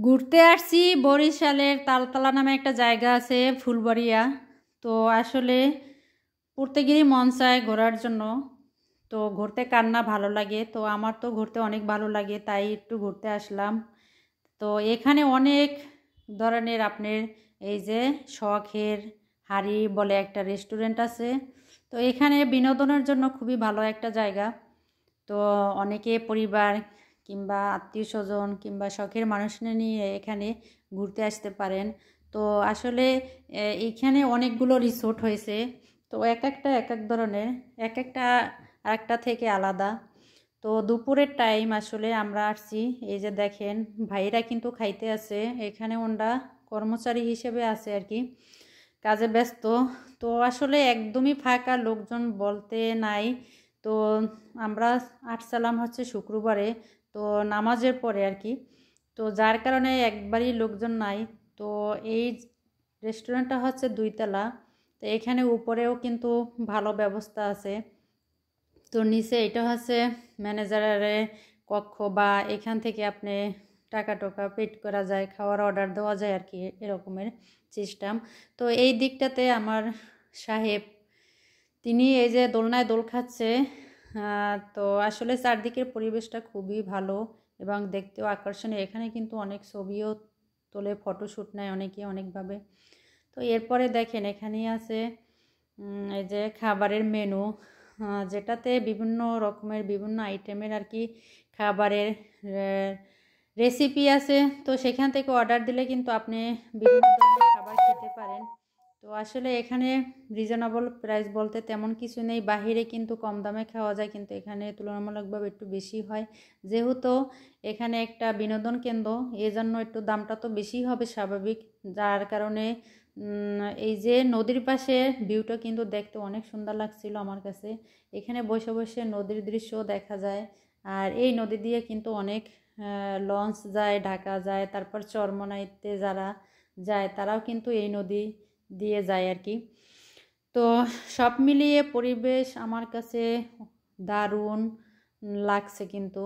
ঘুরতে আসছি বরিশালের তালতলা নামে একটা জায়গা আছে ফুলবাড়িয়া। তো আসলে প্রত্যেকেরই মন চায় ঘোরার জন্য। তো ঘুরতে কার না ভালো লাগে, তো আমার তো ঘুরতে অনেক ভালো লাগে, তাই একটু ঘুরতে আসলাম। তো এখানে অনেক ধরনের আপনার এই যে শখের হাড়ি বলে একটা রেস্টুরেন্ট আছে। তো এখানে বিনোদনের জন্য খুবই ভালো একটা জায়গা। তো অনেকে পরিবার কিংবা আত্মীয় স্বজন কিংবা শখের মানুষ নিয়ে এখানে ঘুরতে আসতে পারেন। তো আসলে এইখানে অনেকগুলো রিসোর্ট হয়েছে। তো এক একটা এক এক ধরনের, এক একটা আরেকটা থেকে আলাদা। তো দুপুরের টাইম আসলে আমরা আসছি, এই যে দেখেন ভাইরা কিন্তু খাইতে আছে এখানে, ওনরা কর্মচারী হিসেবে আছে আর কি, কাজে ব্যস্ত। তো আসলে একদমই ফাঁকা, লোকজন বলতে নাই। তো আমরা আসছিলাম হচ্ছে শুক্রবারে, তো নামাজের পরে আর কি। তো যার কারণে একবারই লোকজন নাই। তো এই রেস্টুরেন্টটা হচ্ছে 2 তলা। তো এখানে উপরেও কিন্তু ভালো ব্যবস্থা আছে। তো নিচে এটা হচ্ছে ম্যানেজারের কক্ষ, বা এখান থেকে আপনি টাকা টোকা পেড করা যায়, খাওয়ার অর্ডার দেওয়া যায় আর কি, এরকমের সিস্টেম। তো এই দিকটাতে আমার সাহেব, তিনি এই যে দোলনায় দোল খাচ্ছে। তো আসলে চারদিকের পরিবেশটা খুবই ভালো এবং দেখতেও আকর্ষণীয়। এখানে কিন্তু অনেক ছবিও তোলে, ফটোশ্যুট নেয় অনেকে অনেকভাবে। তো এরপরে দেখেন এখানেই আছে এই যে খাবারের মেনু, যেটাতে বিভিন্ন রকমের বিভিন্ন আইটেমের আর কি খাবারের রেসিপি আছে। তো সেখান থেকে অর্ডার দিলে কিন্তু আপনি বিভিন্ন ধরনের খাবার খেতে পারেন। তো আসলে এখানে রিজনেবল প্রাইস বলতে তেমন কিছু নেই, বাহিরে কিন্তু কম দামে খাওয়া যায়, কিন্তু এখানে তুলনামূলকভাবে একটু বেশি হয়। যেহেতু এখানে একটা বিনোদন কেন্দ্র, এজন্য একটু দামটা তো বেশি হবে স্বাভাবিক। যার কারণে এই যে নদীর পাশে ভিউটা কিন্তু দেখতে অনেক সুন্দর লাগছিল আমার কাছে। এখানে বসে বসে নদীর দৃশ্য দেখা যায়। আর এই নদী দিয়ে কিন্তু অনেক লঞ্চ যায়, ঢাকা যায়, তারপর চরমনাইতে যারা যায় তারাও কিন্তু এই নদী দিয়ে যায় আর কি। তো সব মিলিয়ে পরিবেশ আমার কাছে দারুণ লাগছে কিন্তু।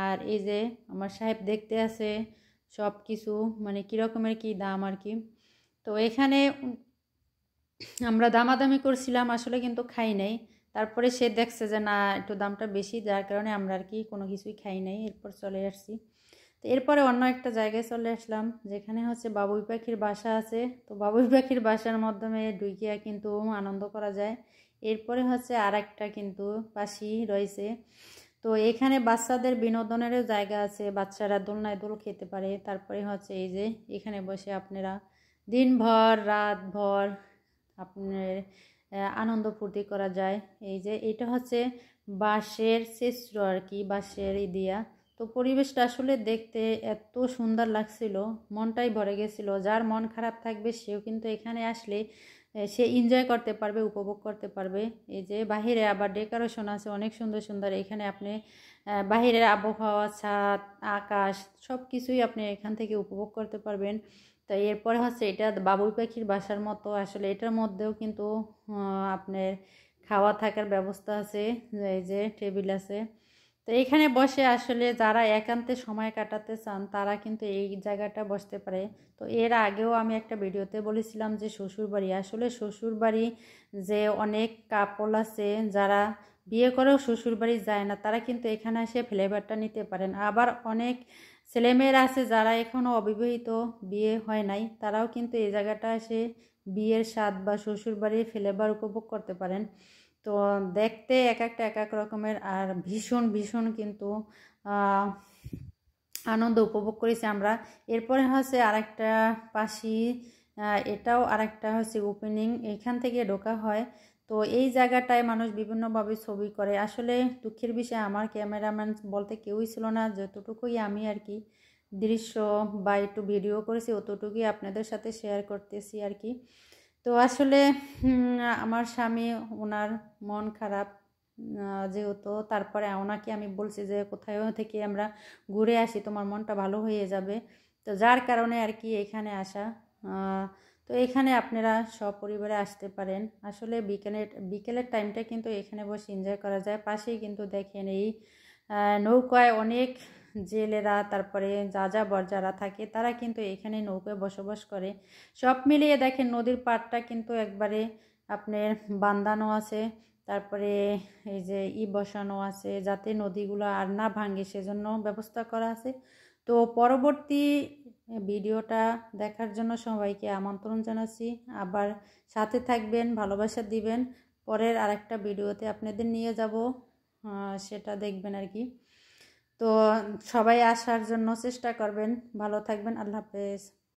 আর এই যে আমার সাহেব দেখতে আছে সব কিছু, মানে কীরকমের কী দাম আর কি। তো এখানে আমরা দামাদামি করছিলাম আসলে, কিন্তু খাই নাই। তারপরে সে দেখছে যে না একটু দামটা বেশি, যার কারণে আমরা আর কি কোনো কিছুই খাই নাই, এরপর চলে আসছি। তো এরপরে অন্য একটা জায়গায় চলে আসলাম, যেখানে হচ্ছে বাবুই পাখির বাসা আছে। তো বাবুই পাখির বাসার মাধ্যমে ঢুকিয়া কিন্তু আনন্দ করা যায়। এরপরে হচ্ছে আর একটা কিন্তু পাশেই রয়েছে। তো এখানে বাচ্চাদের বিনোদনেরও জায়গা আছে, বাচ্চারা দোলনায় দোল খেতে পারে। তারপরে হচ্ছে এই যে এখানে বসে আপনারা দিনভর রাতভর আপনার আনন্দ ফুর্তি করা যায়। এই যে এটা হচ্ছে বাঁশের চেস্র আর কি, বাঁশের দিয়া। তো পরিবেশটা আসলে দেখতে এত সুন্দর লাগছিল, মনটাই ভরে গেছিল। যার মন খারাপ থাকবে সেও কিন্তু এখানে আসলে সে এনজয় করতে পারবে, উপভোগ করতে পারবে। এই যে বাহিরে আবার ডেকোরেশন আছে অনেক সুন্দর সুন্দর। এখানে আপনি বাহিরের আবহাওয়া, ছাদ, আকাশ সব কিছুই আপনি এখান থেকে উপভোগ করতে পারবেন। তো এরপরে হচ্ছে এটা বাবুই পাখির বাসার মতো, আসলে এটার মধ্যেও কিন্তু আপনার খাওয়া থাকার ব্যবস্থা আছে, এই যে টেবিল আছে। তো এখানে বসে আসলে যারা একান্তে সময় কাটাতে চান তারা কিন্তু এই জায়গাটা বসতে পারে। তো এর আগেও আমি একটা ভিডিওতে বলেছিলাম যে শ্বশুরবাড়ি, আসলে শ্বশুরবাড়ি যে অনেক কাপল আছে যারা বিয়ে করেও শ্বশুরবাড়ি যায় না, তারা কিন্তু এখানে এসে ফ্লেভারটা নিতে পারেন। আবার অনেক ছেলেমেয়েরা আছে যারা এখনও অবিবাহিত, বিয়ে হয় নাই, তারাও কিন্তু এই জায়গাটা এসে বিয়ের স্বাদ বা শ্বশুরবাড়ির ফ্লেভার উপভোগ করতে পারেন। তো দেখতে এক একটা এক এক রকমের, আর ভীষণ ভীষণ কিন্তু আনন্দ উপভোগ করেছি আমরা। এরপরে হচ্ছে আরেকটা পাশি, এটাও আরেকটা হচ্ছে ওপেনিং, এখান থেকে ঢোকা হয়। তো এই জায়গাটায় মানুষ বিভিন্নভাবে ছবি করে। আসলে দুঃখের বিষয় আমার ক্যামেরাম্যান বলতে কেউই ছিল না, যতটুকুই আমি আর কি দৃশ্য বা একটু ভিডিও করেছি অতটুকুই আপনাদের সাথে শেয়ার করতেছি আর কি। তো আসলে আমার স্বামী, ওনার মন খারাপ যেহেতু, তারপরে ওনাকে আমি বলছি যে কোথাও থেকে আমরা ঘুরে আসি, তোমার মনটা ভালো হয়ে যাবে। তো যার কারণে আর কি এখানে আসা। তো এখানে আপনারা সপরিবারে আসতে পারেন। আসলে বিকেলের টাইমটা কিন্তু এখানে বসে এনজয় করা যায়। পাশেই কিন্তু দেখেন এই নৌকায় অনেক জেলেরা তারপরে যাযাবর যারা থাকে তারা কিন্তু এখানে নৌকায় বসবাস করে। সব মিলিয়ে দেখেন নদীর পাড়টা কিন্তু একবারে আপনার বাঁধানো আছে, তারপরে এই যে বসানো আছে যাতে নদীগুলো আর না ভাঙে সেজন্য ব্যবস্থা করা আছে। তো পরবর্তী ভিডিওটা দেখার জন্য সবাইকে আমন্ত্রণ জানাচ্ছি। আবার সাথে থাকবেন, ভালোবাসা দিবেন। পরের আরেকটা ভিডিওতে আপনাদের নিয়ে যাব, সেটা দেখবেন আর কি। তো সবাই আসার জন্য চেষ্টা করবেন। ভালো থাকবেন। আল্লাহ হাফেজ।